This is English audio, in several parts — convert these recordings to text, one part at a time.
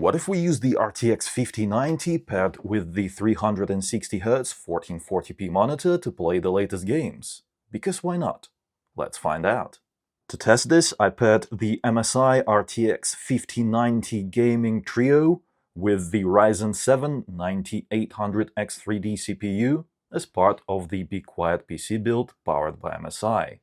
What if we use the RTX 5090 paired with the 360Hz 1440p monitor to play the latest games? Because why not? Let's find out. To test this, I paired the MSI RTX 5090 gaming trio with the Ryzen 7 9800X3D CPU as part of the Be Quiet PC build powered by MSI.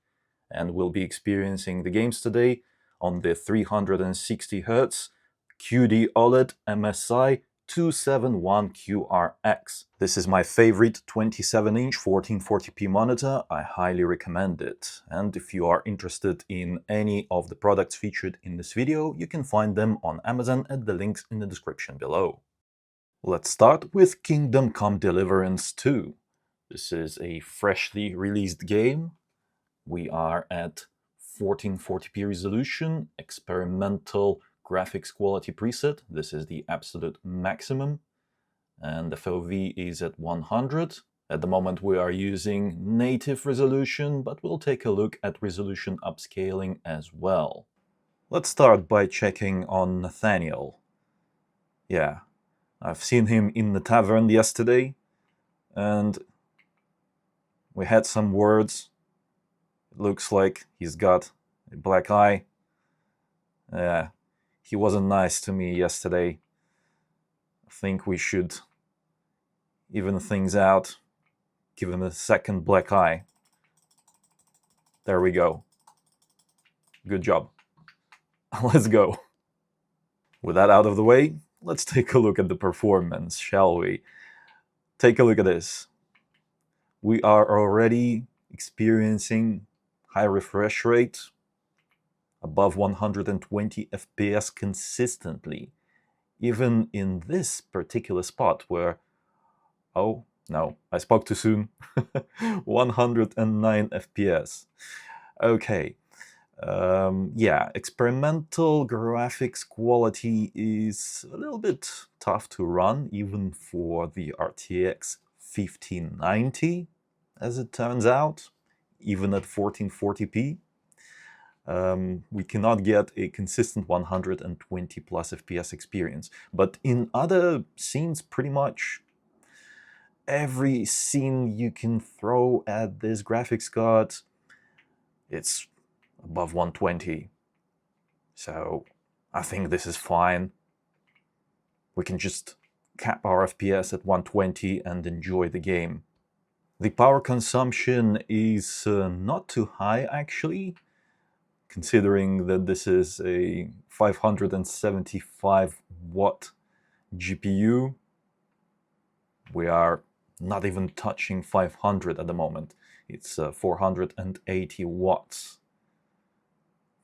And we'll be experiencing the games today on the 360Hz QD OLED MSI 271QRX. This is my favorite 27-inch 1440p monitor. I highly recommend it. And if you are interested in any of the products featured in this video, you can find them on Amazon at the links in the description below. Let's start with Kingdom Come Deliverance 2. This is a freshly released game. We are at 1440p resolution, experimental graphics quality preset. This is the absolute maximum, and the FOV is at 100. At the moment we are using native resolution, but we'll take a look at resolution upscaling as well. Let's start by checking on Nathaniel. Yeah, I've seen him in the tavern yesterday, and we had some words. It looks like he's got a black eye. Yeah. He wasn't nice to me yesterday. I think we should even things out, give him a second black eye. There we go. Good job. Let's go. With that out of the way, let's take a look at the performance, shall we? Take a look at this. We are already experiencing high refresh rate, above 120 FPS consistently, even in this particular spot where, oh no, I spoke too soon, 109 FPS. Okay, yeah, experimental graphics quality is a little bit tough to run, even for the RTX 5090, as it turns out, even at 1440p. We cannot get a consistent 120 plus FPS experience. But in other scenes, pretty much every scene you can throw at this graphics card, it's above 120. So I think this is fine. We can just cap our FPS at 120 and enjoy the game. The power consumption is not too high, actually, considering that this is a 575 watt GPU. We are not even touching 500 at the moment. It's 480 watts,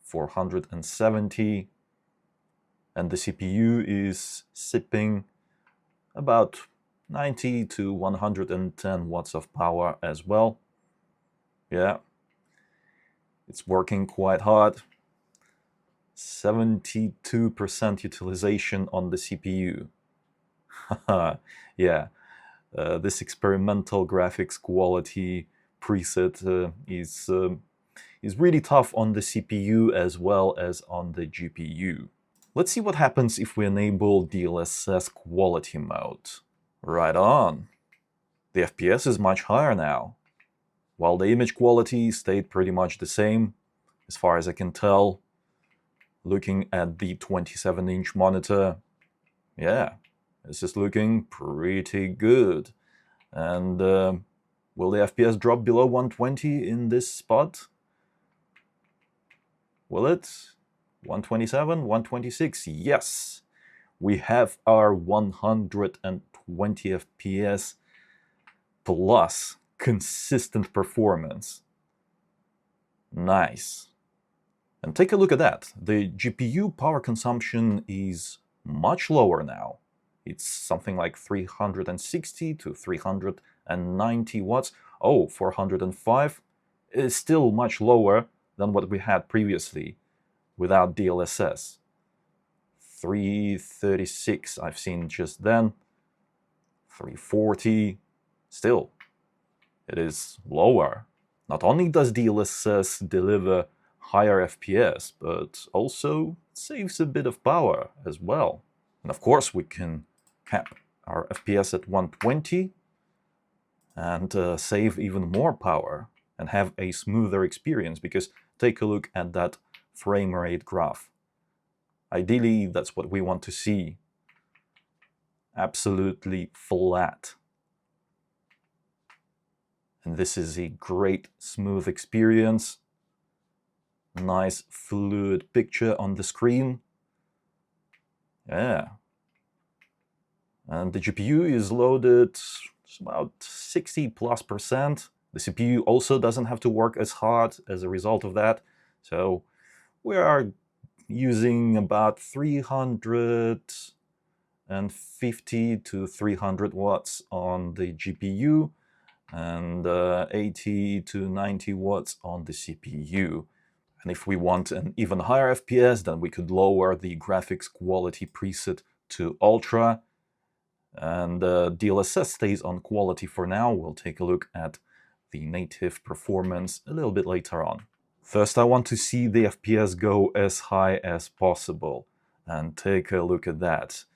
470, and the CPU is sipping about 90 to 110 watts of power as well. Yeah. It's working quite hard. 72% utilization on the CPU. Yeah, this experimental graphics quality preset is really tough on the CPU as well as on the GPU. Let's see what happens if we enable DLSS Quality mode. Right on. The FPS is much higher now, while the image quality stayed pretty much the same, as far as I can tell, looking at the 27-inch monitor. Yeah, this is looking pretty good. And will the FPS drop below 120 in this spot? Will it? 127, 126? Yes! We have our 120 FPS plus consistent performance. Nice. And take a look at that. The GPU power consumption is much lower now. It's something like 360 to 390 watts. Oh, 405 is still much lower than what we had previously without DLSS. 336 I've seen just then. 340 still. It is lower. Not only does DLSS deliver higher FPS, but also saves a bit of power as well. And of course, we can cap our FPS at 120 and save even more power and have a smoother experience, because take a look at that frame rate graph. Ideally, that's what we want to see. Absolutely flat. And this is a great smooth experience. Nice fluid picture on the screen. Yeah. And the GPU is loaded about 60+%. The CPU also doesn't have to work as hard as a result of that. So we are using about 350 to 300 watts on the GPU and 80 to 90 watts on the CPU. And if we want an even higher FPS, then we could lower the graphics quality preset to Ultra. And DLSS stays on quality for now. We'll take a look at the native performance a little bit later on. First, I want to see the FPS go as high as possible. And take a look at that.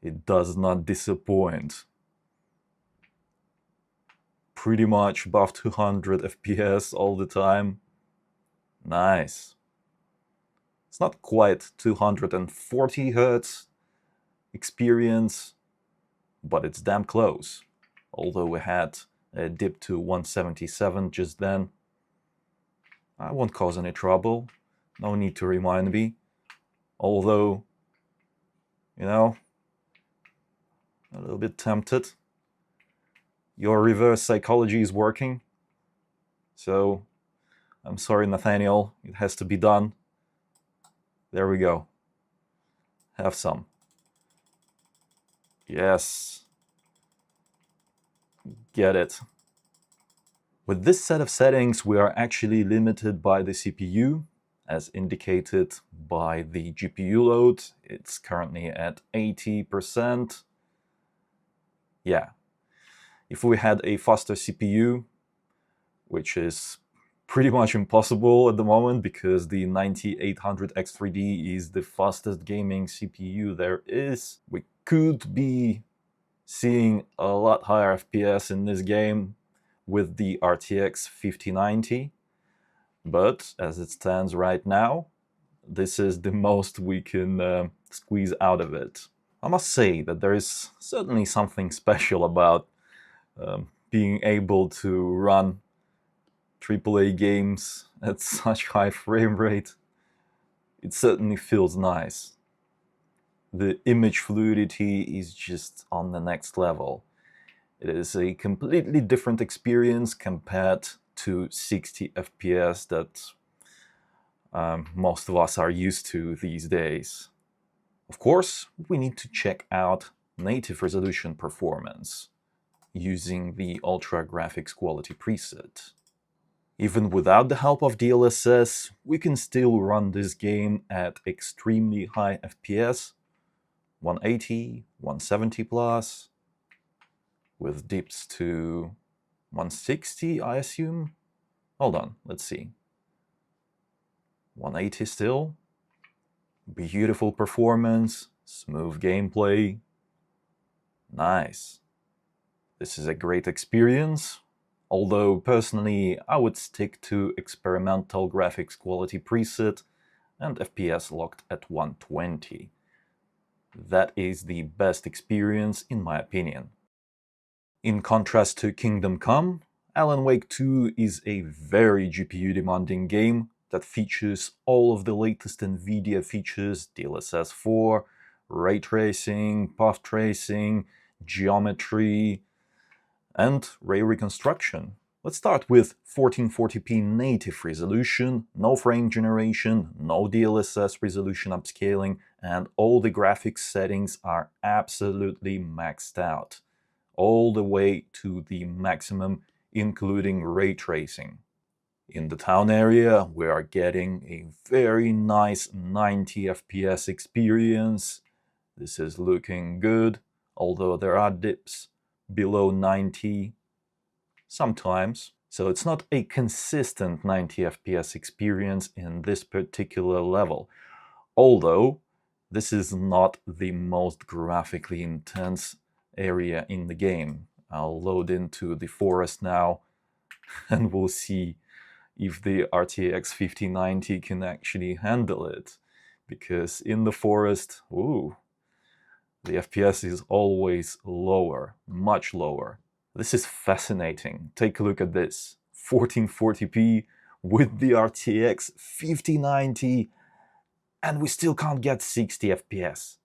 It does not disappoint. Pretty much above 200 FPS all the time. Nice. It's not quite 240 Hz experience, but it's damn close. Although we had a dip to 177 just then. I won't cause any trouble. No need to remind me. Although, you know, a little bit tempted. Your reverse psychology is working. So, I'm sorry, Nathaniel. It has to be done. There we go. Have some. Yes. Get it. With this set of settings, we are actually limited by the CPU, as indicated by the GPU load. It's currently at 80%. Yeah. If we had a faster CPU, which is pretty much impossible at the moment because the 9800X3D is the fastest gaming CPU there is, we could be seeing a lot higher FPS in this game with the RTX 5090. But as it stands right now, this is the most we can squeeze out of it. I must say that there is certainly something special about being able to run AAA games at such high frame rate. It certainly feels nice. The image fluidity is just on the next level. It is a completely different experience compared to 60 FPS that most of us are used to these days. Of course, we need to check out native resolution performance using the Ultra Graphics Quality preset. Even without the help of DLSS, we can still run this game at extremely high FPS, 180, 170 plus, with dips to 160, I assume. Hold on, let's see. 180 still. Beautiful performance, smooth gameplay. Nice. This is a great experience. Although, personally, I would stick to experimental graphics quality preset and FPS locked at 120. That is the best experience in my opinion. In contrast to Kingdom Come, Alan Wake 2 is a very GPU-demanding game that features all of the latest NVIDIA features, DLSS 4, ray tracing, path tracing, geometry, and ray reconstruction. Let's start with 1440p native resolution, no frame generation, no DLSS resolution upscaling, and all the graphics settings are absolutely maxed out, all the way to the maximum, including ray tracing. In the town area, we are getting a very nice 90 FPS experience. This is looking good, although there are dips below 90 sometimes. So it's not a consistent 90 FPS experience in this particular level. Although This is not the most graphically intense area in the game. I'll load into the forest now and we'll see if the RTX 5090 can actually handle it. Because in the forest, ooh, the FPS is always lower, much lower. This is fascinating. Take a look at this. 1440p with the RTX 5090, and we still can't get 60 FPS.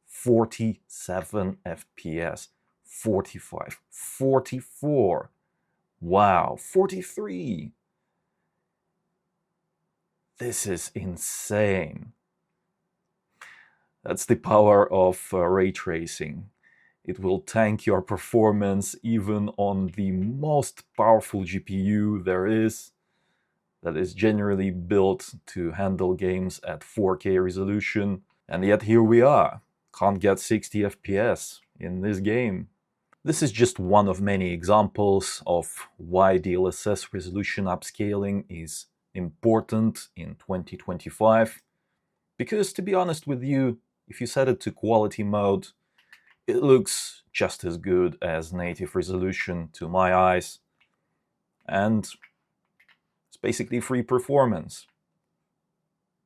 47 FPS, 45, 44. Wow, 43. This is insane. That's the power of ray tracing. It will tank your performance even on the most powerful GPU there is, that is generally built to handle games at 4K resolution. And yet here we are, can't get 60 FPS in this game. This is just one of many examples of why DLSS resolution upscaling is important in 2025. Because to be honest with you, if you set it to quality mode, it looks just as good as native resolution to my eyes. And it's basically free performance.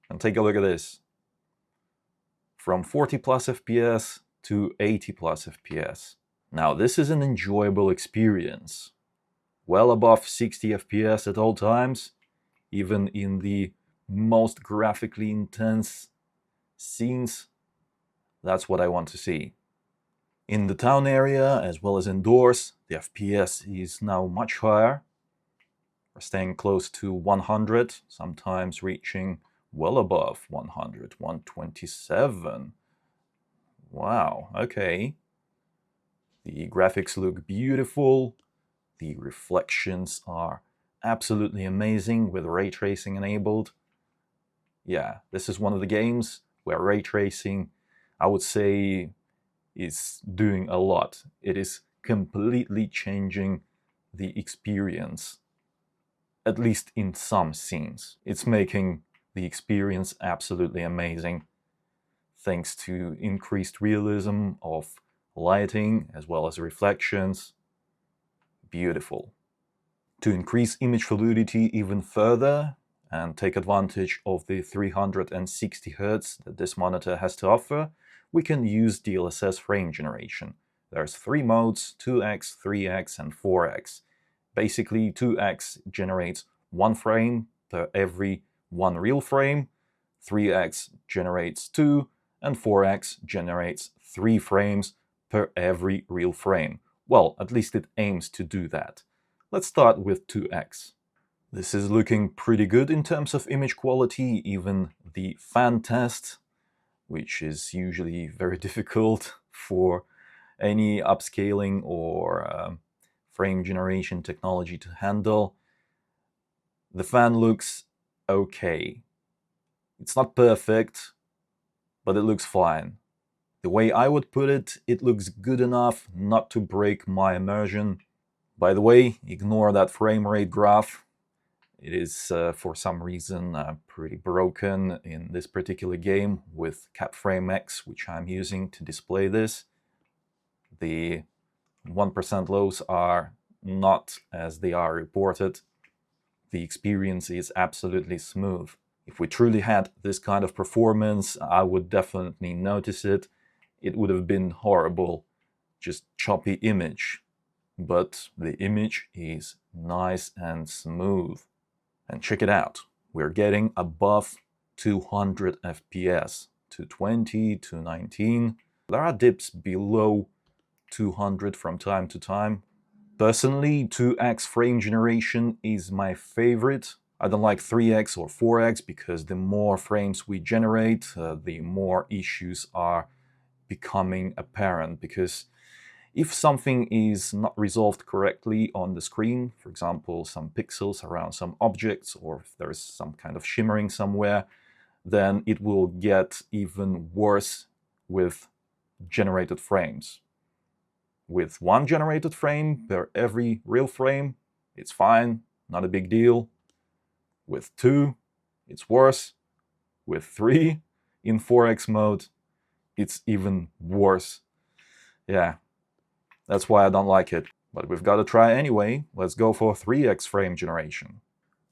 And take a look at this. From 40 plus FPS to 80 plus FPS. Now this is an enjoyable experience. Well above 60 FPS at all times, even in the most graphically intense scenes. That's what I want to see. In the town area, as well as indoors, the FPS is now much higher. We're staying close to 100, sometimes reaching well above 100, 127. Wow, okay. The graphics look beautiful. The reflections are absolutely amazing with ray tracing enabled. Yeah, this is one of the games where ray tracing, I would say, is doing a lot. It is completely changing the experience, at least in some scenes. It's making the experience absolutely amazing, thanks to increased realism of lighting as well as reflections. Beautiful. To increase image fluidity even further and take advantage of the 360Hz that this monitor has to offer, we can use DLSS frame generation. There's 3 modes, 2x, 3x, and 4x. Basically, 2x generates 1 frame per every 1 real frame, 3x generates 2, and 4x generates 3 frames per every real frame. Well, at least it aims to do that. Let's start with 2x. This is looking pretty good in terms of image quality. Even the fan test, which is usually very difficult for any upscaling or frame generation technology to handle. The fan looks okay. It's not perfect, but it looks fine. The way I would put it, it looks good enough not to break my immersion. By the way, ignore that frame rate graph. It is, for some reason, pretty broken in this particular game with CapFrameX, which I'm using to display this. The 1% lows are not as they are reported. The experience is absolutely smooth. If we truly had this kind of performance, I would definitely notice it. It would have been horrible, just choppy image. But the image is nice and smooth. And check it out, we're getting above 200 FPS, 220, 219. There are dips below 200 from time to time. Personally, 2x frame generation is my favorite. I don't like 3x or 4x because the more frames we generate, the more issues are becoming apparent. Because if something is not resolved correctly on the screen, for example, some pixels around some objects, or if there's some kind of shimmering somewhere, then it will get even worse with generated frames. With 1 generated frame per every real frame, it's fine, not a big deal. With 2, it's worse. With 3, In 4X mode, it's even worse. Yeah, that's why I don't like it. But we've got to try anyway. Let's go for 3X frame generation.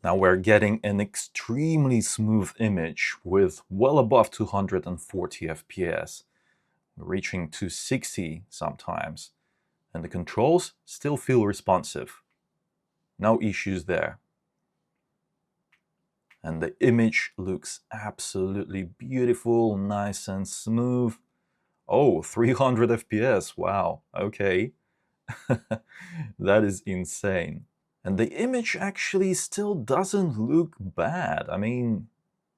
Now we're getting an extremely smooth image with well above 240 FPS, reaching 260 sometimes, and the controls still feel responsive. No issues there. And the image looks absolutely beautiful, nice and smooth. Oh, 300 FPS, wow, okay. That is insane. And the image actually still doesn't look bad. I mean,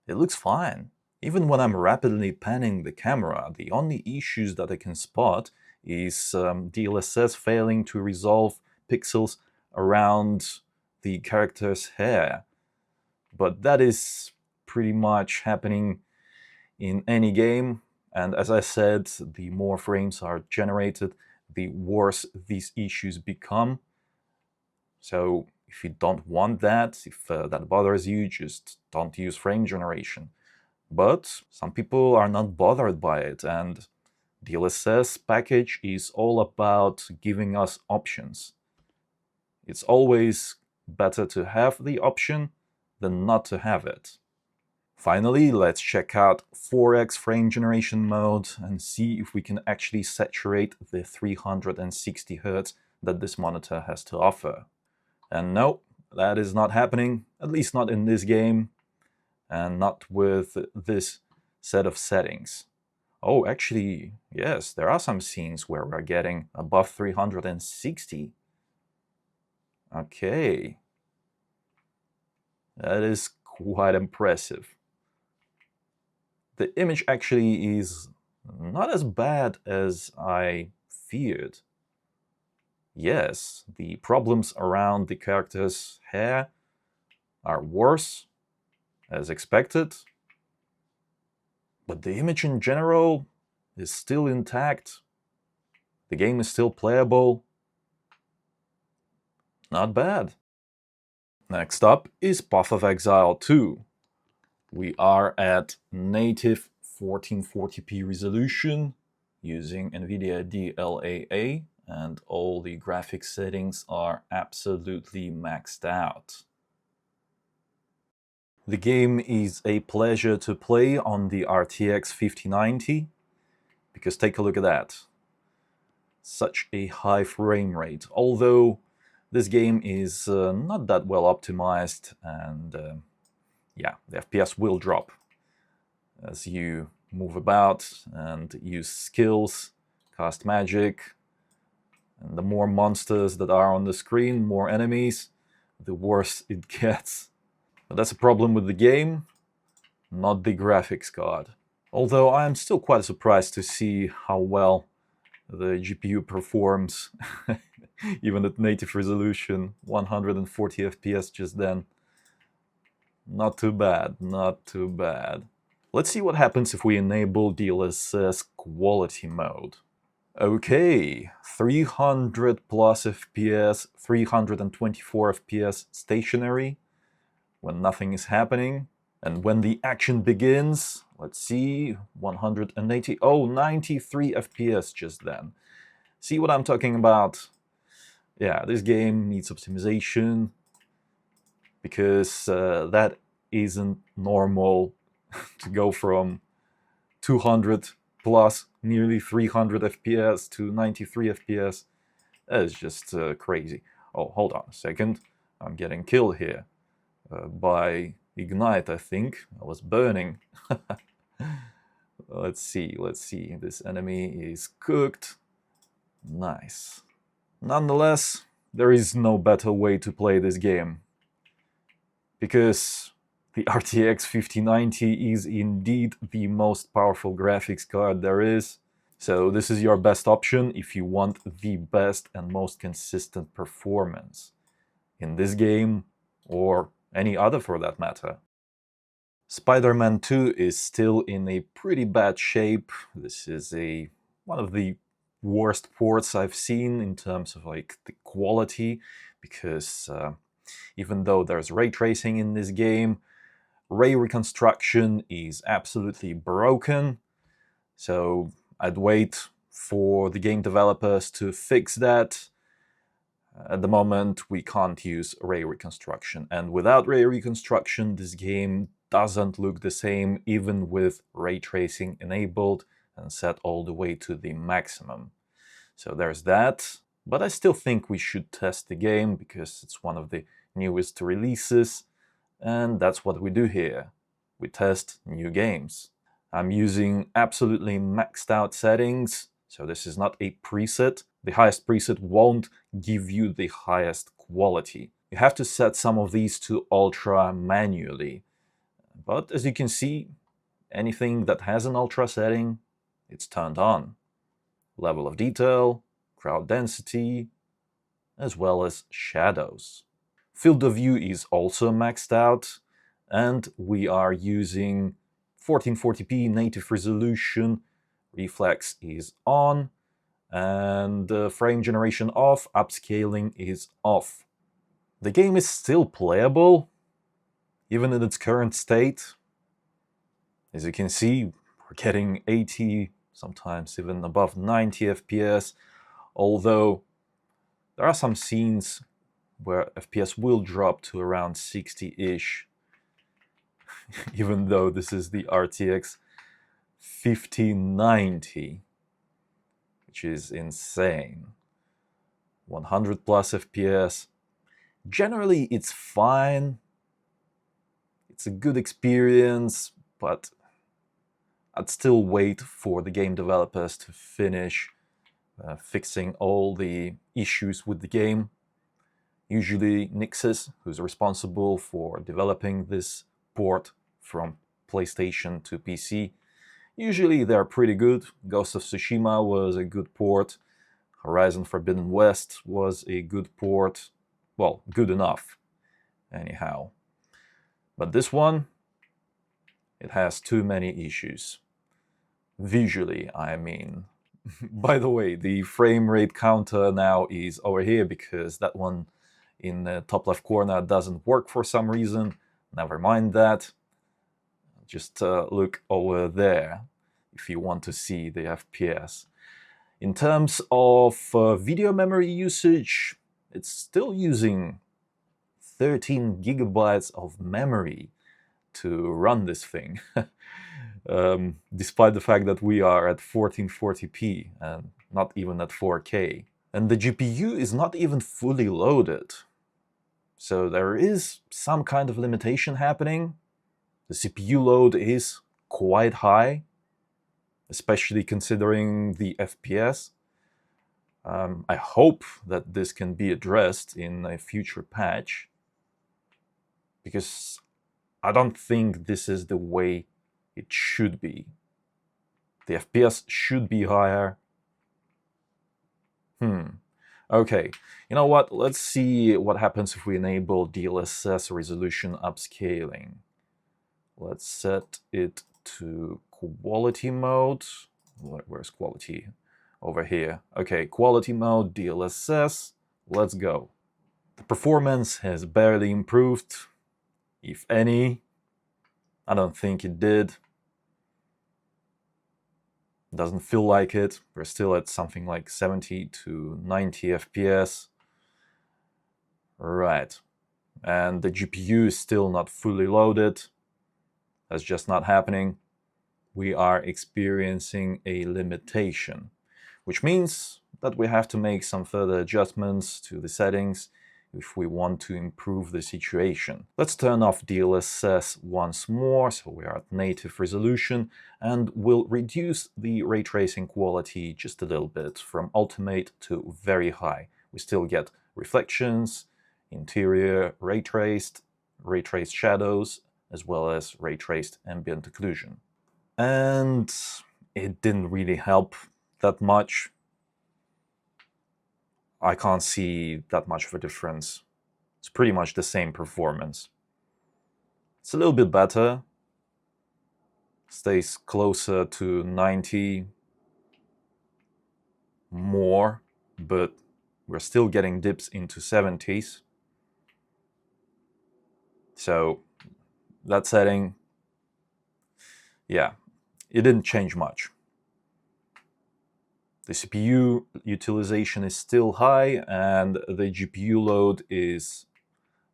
it looks fine. Even when I'm rapidly panning the camera, the only issues that I can spot is DLSS failing to resolve pixels around the character's hair. But that is pretty much happening in any game. And as I said, the more frames are generated, the worse these issues become. So if you don't want that, if that bothers you, just don't use frame generation. But some people are not bothered by it, and the DLSS package is all about giving us options. It's always better to have the option than not to have it. Finally, let's check out 4X frame generation mode and see if we can actually saturate the 360 Hz that this monitor has to offer. And no, that is not happening, at least not in this game, and not with this set of settings. Oh, actually, yes, there are some scenes where we're getting above 360. Okay. That is quite impressive. The image actually is not as bad as I feared. Yes, the problems around the character's hair are worse, as expected, but the image in general is still intact. The game is still playable. Not bad. Next up is Path of Exile 2. We are at native 1440p resolution using NVIDIA DLAA, and all the graphics settings are absolutely maxed out. The game is a pleasure to play on the RTX 5090, because take a look at that. Such a high frame rate, although this game is not that well optimized, and yeah, the FPS will drop as you move about and use skills, cast magic, and the more monsters that are on the screen, more enemies, the worse it gets. But that's a problem with the game, not the graphics card. Although I'm still quite surprised to see how well the GPU performs, even at native resolution, 140 FPS just then. Not too bad, not too bad. Let's see what happens if we enable DLSS Quality mode. Okay, 300 plus FPS, 324 FPS stationary, when nothing is happening. And when the action begins, let's see, 180, oh, 93 FPS just then. See what I'm talking about? Yeah, this game needs optimization, because that isn't normal to go from 200 plus nearly 300 FPS to 93 FPS. That is just crazy. Oh, hold on a second. I'm getting killed here by Ignite, I think. I was burning. Let's see. This enemy is cooked. Nice. Nonetheless, there is no better way to play this game, because the RTX 5090 is indeed the most powerful graphics card there is. So this is your best option if you want the best and most consistent performance in this game, or any other for that matter. Spider-Man 2 is still in a pretty bad shape. This is one of the worst ports I've seen in terms of like the quality, because even though there's ray tracing in this game, Ray reconstruction is absolutely broken, so I'd wait for the game developers to fix that. At the moment, we can't use ray reconstruction, and without ray reconstruction, this game doesn't look the same even with ray tracing enabled and set all the way to the maximum. So there's that, but I still think we should test the game because it's one of the newest releases, and that's what we do here. We test new games. I'm using absolutely maxed out settings, so this is not a preset. The highest preset won't give you the highest quality. You have to set some of these to ultra manually. But as you can see, anything that has an ultra setting, it's turned on. Level of detail, crowd density, as well as shadows. Field of view is also maxed out, and we are using 1440p native resolution, reflex is on, and frame generation off, upscaling is off. The game is still playable, even in its current state. As you can see, we're getting 80, sometimes even above 90 FPS, although there are some scenes where FPS will drop to around 60-ish, even though this is the RTX 1590. Which is insane. 100 plus FPS. Generally, it's fine. It's a good experience, but I'd still wait for the game developers to finish fixing all the issues with the game. Usually Nixxes, who's responsible for developing this port from PlayStation to PC, usually they're pretty good. Ghost of Tsushima was a good port. Horizon Forbidden West was a good port. Well, good enough, anyhow. But this one, it has too many issues. Visually, I mean. By the way, the frame rate counter now is over here because that one in the top left corner doesn't work for some reason. Never mind that. Just look over there if you want to see the FPS. In terms of video memory usage, it's still using 13 gigabytes of memory to run this thing, despite the fact that we are at 1440p and not even at 4K. And the GPU is not even fully loaded. So there is some kind of limitation happening. The CPU load is quite high, especially considering the FPS. I hope that this can be addressed in a future patch, because I don't think this is the way it should be. The FPS should be higher. Okay, you know what? Let's see what happens if we enable DLSS resolution upscaling. Let's set it to quality mode. Where's quality? Over here. Okay, quality mode, DLSS. Let's go. The performance has barely improved, if any. I don't think it did. Doesn't feel like it. We're still at something like 70 to 90 FPS. Right. And the GPU is still not fully loaded. That's just not happening. We are experiencing a limitation, which means that we have to make some further adjustments to the settings if we want to improve the situation. Let's turn off DLSS once more, so we are at native resolution, and we'll reduce the ray tracing quality just a little bit from ultimate to very high. We still get reflections, interior ray traced shadows, as well as ray traced ambient occlusion. And it didn't really help that much. I can't see that much of a difference. It's pretty much the same performance. It's a little bit better. Stays closer to 90 more, but we're still getting dips into 70s. So that setting, yeah, it didn't change much. The CPU utilization is still high, and the GPU load is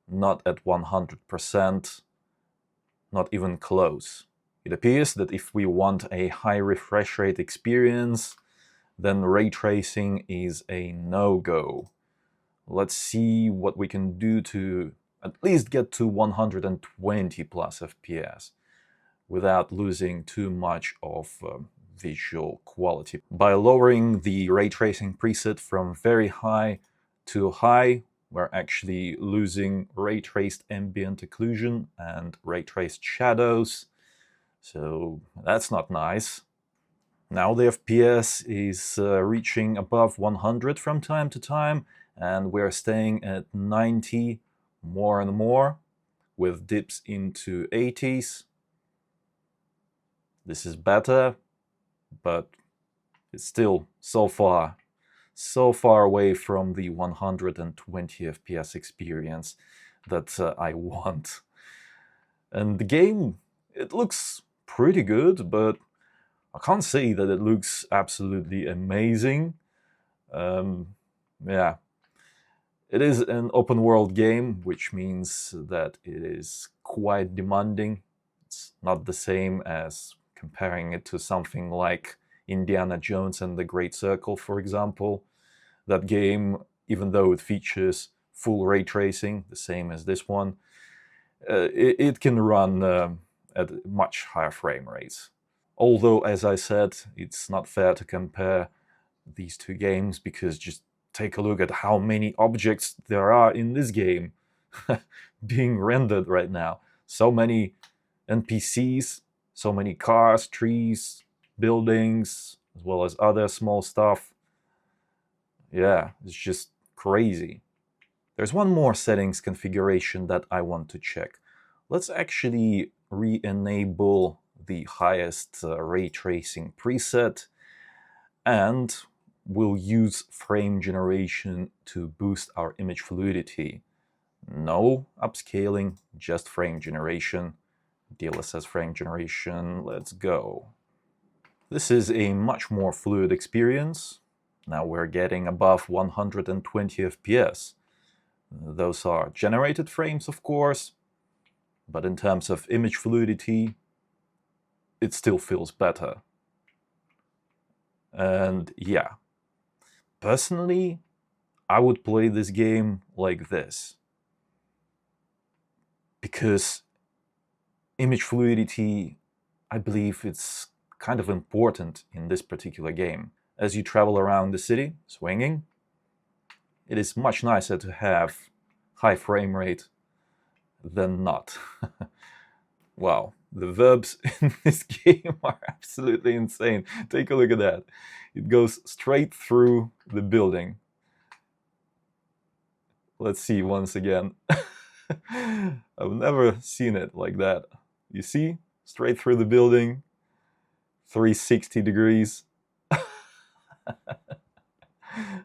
not at 100%, not even close. It appears that if we want a high refresh rate experience, then ray tracing is a no-go. Let's see what we can do to at least get to 120 plus FPS without losing too much of visual quality. By lowering the ray tracing preset from very high to high, we're actually losing ray traced ambient occlusion and ray traced shadows, so that's not nice. Now the FPS is reaching above 100 from time to time, and we're staying at 90 more and more, with dips into 80s. This is better, but it's still so far away from the 120 FPS experience that I want. And the game, it looks pretty good, but I can't say that it looks absolutely amazing. Yeah, it is an open world game, which means that it is quite demanding. It's not the same as comparing it to something like Indiana Jones and the Great Circle, for example. That game, even though it features full ray tracing, the same as this one, it can run at much higher frame rates. Although, as I said, it's not fair to compare these two games, because just take a look at how many objects there are in this game being rendered right now. So many NPCs, so many cars, trees, buildings, as well as other small stuff. Yeah, it's just crazy. There's one more settings configuration that I want to check. Let's actually re-enable the highest ray tracing preset, and we'll use frame generation to boost our image fluidity. No upscaling, just frame generation. DLSS frame generation, let's go. This is a much more fluid experience. Now we're getting above 120 FPS. Those are generated frames, of course, but in terms of image fluidity, it still feels better. And yeah, personally, I would play this game like this, because image fluidity, I believe it's kind of important in this particular game. As you travel around the city, swinging, it is much nicer to have high frame rate than not. Wow, the verbs in this game are absolutely insane. Take a look at that. It goes straight through the building. Let's see once again. I've never seen it like that. You see? Straight through the building, 360 degrees.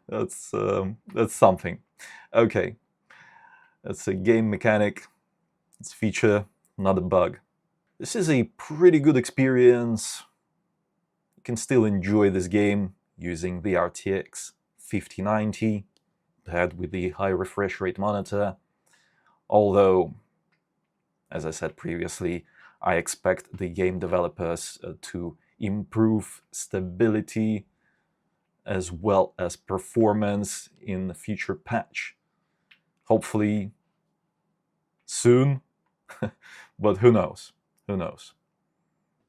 That's something. Okay, that's a game mechanic. It's a feature, not a bug. This is a pretty good experience. You can still enjoy this game using the RTX 5090 paired with the high refresh rate monitor. Although, as I said previously, I expect the game developers to improve stability as well as performance in the future patch. Hopefully soon, but who knows? Who knows?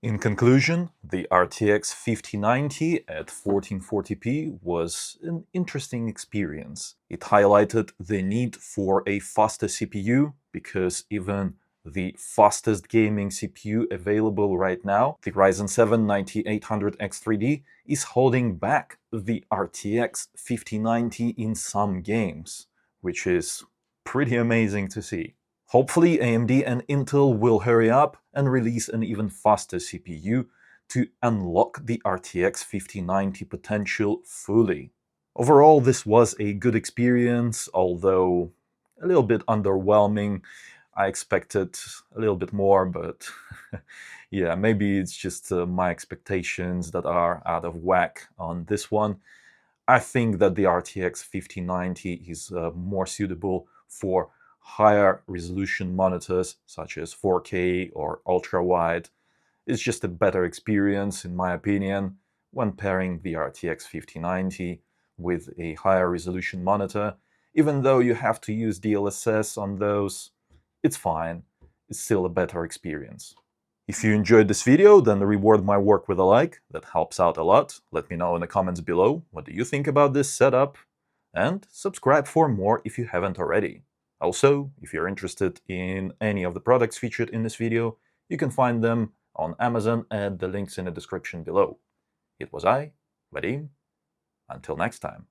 In conclusion, the RTX 5090 at 1440p was an interesting experience. It highlighted the need for a faster CPU, because even the fastest gaming CPU available right now, the Ryzen 7 9800X3D, is holding back the RTX 5090 in some games, which is pretty amazing to see. Hopefully AMD and Intel will hurry up and release an even faster CPU to unlock the RTX 5090 potential fully. Overall, this was a good experience, although a little bit underwhelming. I expected a little bit more, but yeah, maybe it's just my expectations that are out of whack on this one. I think that the RTX 1590 is more suitable for higher resolution monitors such as 4K or ultra-wide. It's just a better experience, in my opinion, when pairing the RTX 5090 with a higher resolution monitor. Even though you have to use DLSS on those, it's fine. It's still a better experience. If you enjoyed this video, then reward my work with a like. That helps out a lot. Let me know in the comments below, what do you think about this setup? And subscribe for more if you haven't already. Also, if you're interested in any of the products featured in this video, you can find them on Amazon and the links in the description below. It was I, Vadim. Until next time.